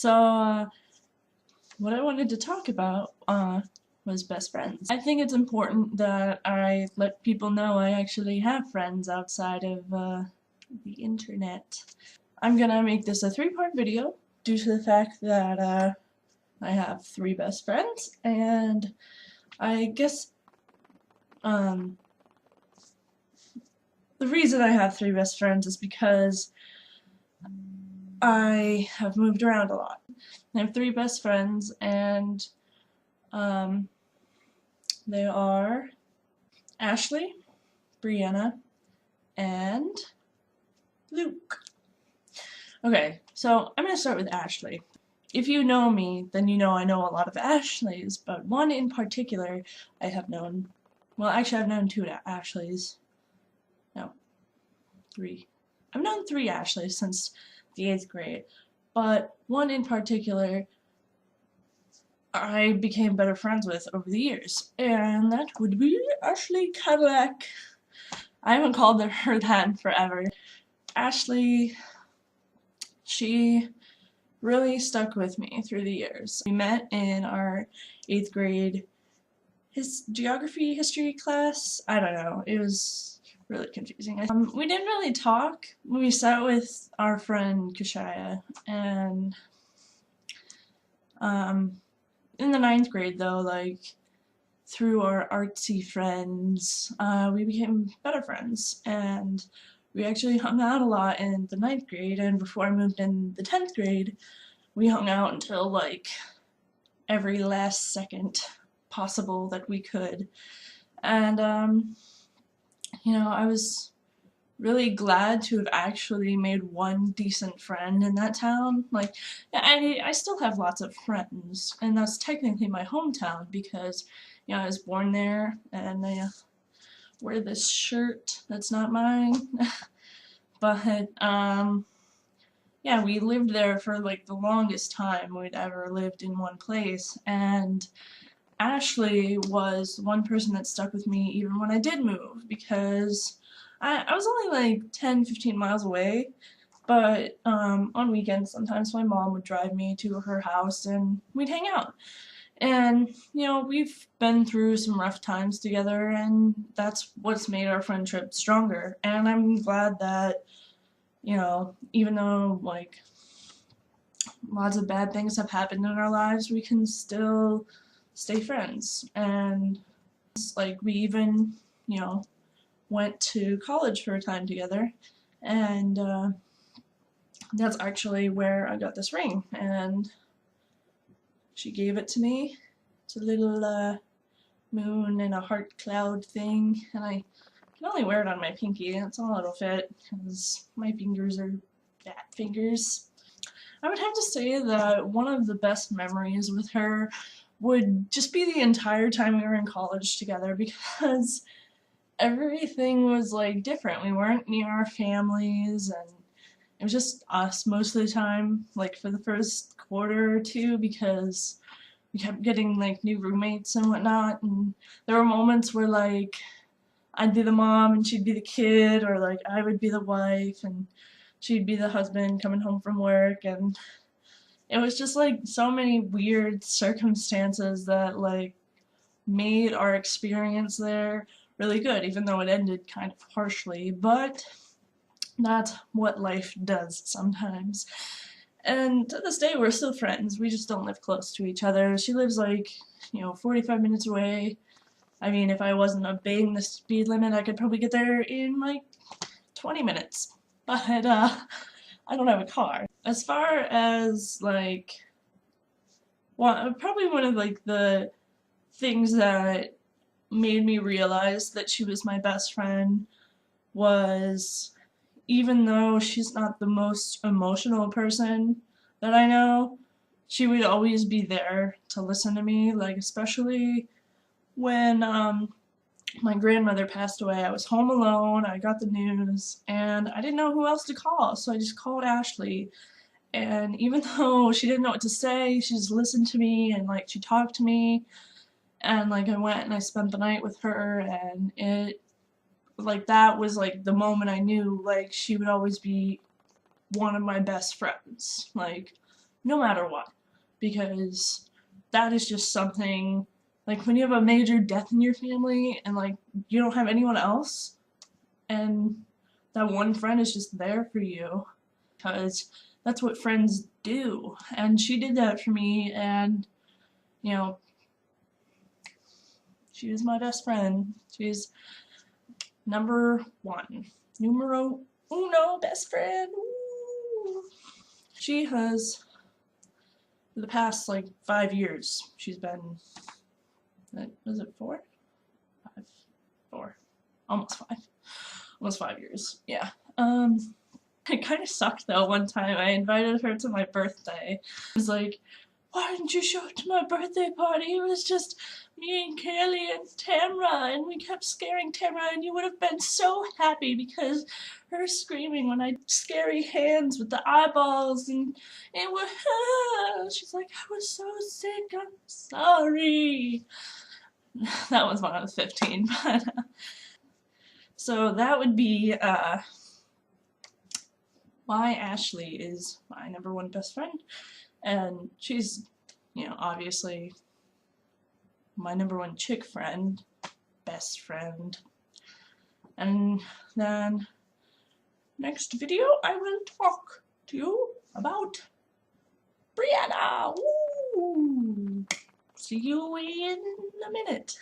What I wanted to talk about was best friends. I think it's important that I let people know I actually have friends outside of the internet. I'm gonna make this a three-part video due to the fact that I have three best friends, and I guess the reason I have three best friends is because I have moved around a lot. I have three best friends, and they are Ashley, Brianna, and Luke. Okay, so I'm gonna start with Ashley. If you know me, then you know I know a lot of Ashleys, but one in particular I have known. Well, actually, I've known two Ashleys. No, three. I've known three Ashleys since the 8th grade, but one in particular I became better friends with over the years, and that would be Ashley Cadillac. I haven't called her that in forever. Ashley, she really stuck with me through the years. We met in our 8th grade geography history class. I don't know, it was really confusing. We didn't really talk. We sat with our friend Kashaya, and in the 9th grade though, like, through our artsy friends, we became better friends, and we actually hung out a lot in the 9th grade, and before I moved in the 10th grade, we hung out until like every last second possible that we could. And you know, I was really glad to have actually made one decent friend in that town. Like, I still have lots of friends, and that's technically my hometown because, you know, I was born there, and I wear this shirt that's not mine. But yeah, we lived there for like the longest time we'd ever lived in one place, and Ashley was one person that stuck with me even when I did move, because I was only like 10-15 miles away, but on weekends sometimes my mom would drive me to her house and we'd hang out. And, you know, we've been through some rough times together, and that's what's made our friendship stronger. And I'm glad that, you know, even though, like, lots of bad things have happened in our lives, we can still stay friends. And, like, we even, you know, went to college for a time together, and that's actually where I got this ring, and she gave it to me. It's a little moon and a heart cloud thing, and I can only wear it on my pinky. It's all it'll fit because my fingers are fat fingers. I would have to say that one of the best memories with her would just be the entire time we were in college together, because everything was like different. We weren't near our families, and it was just us most of the time, like for the first quarter or two, because we kept getting like new roommates and whatnot, and there were moments where like I'd be the mom and she'd be the kid, or like I would be the wife and she'd be the husband coming home from work, and it was just like so many weird circumstances that like made our experience there really good, even though it ended kind of harshly, but that's what life does sometimes. And to this day, we're still friends. We just don't live close to each other. She lives like, you know, 45 minutes away. I mean, if I wasn't obeying the speed limit, I could probably get there in like 20 minutes. But I don't have a car. As far as like, well, probably one of like the things that made me realize that she was my best friend was, even though she's not the most emotional person that I know, she would always be there to listen to me, like especially when my grandmother passed away. I was home alone, I got the news, and I didn't know who else to call, so I just called Ashley. And even though she didn't know what to say, she just listened to me, and like she talked to me, and like I went and I spent the night with her, and it, like, that was like the moment I knew like she would always be one of my best friends. Like, no matter what, because that is just something, like when you have a major death in your family and like you don't have anyone else, and that one friend is just there for you, because that's what friends do. And she did that for me, and you know, she was my best friend. She's number one, numero uno, best friend. Ooh. She has, for the past like 5 years, she's been, was it 4? 5, 4, almost 5 years. Yeah. It kind of sucked though. One time I invited her to my birthday. I was like, why didn't you show up to my birthday party? It was just me and Kaylee and Tamra, and we kept scaring Tamra, and you would have been so happy because her screaming when I scary hands with the eyeballs, and it was, she's like, I was so sick, I'm sorry. That was when I was 15, but so that would be why Ashley is my number one best friend. And she's, you know, obviously my number one chick friend, best friend. And then next video I will talk to you about Brianna. Woo! See you in a minute.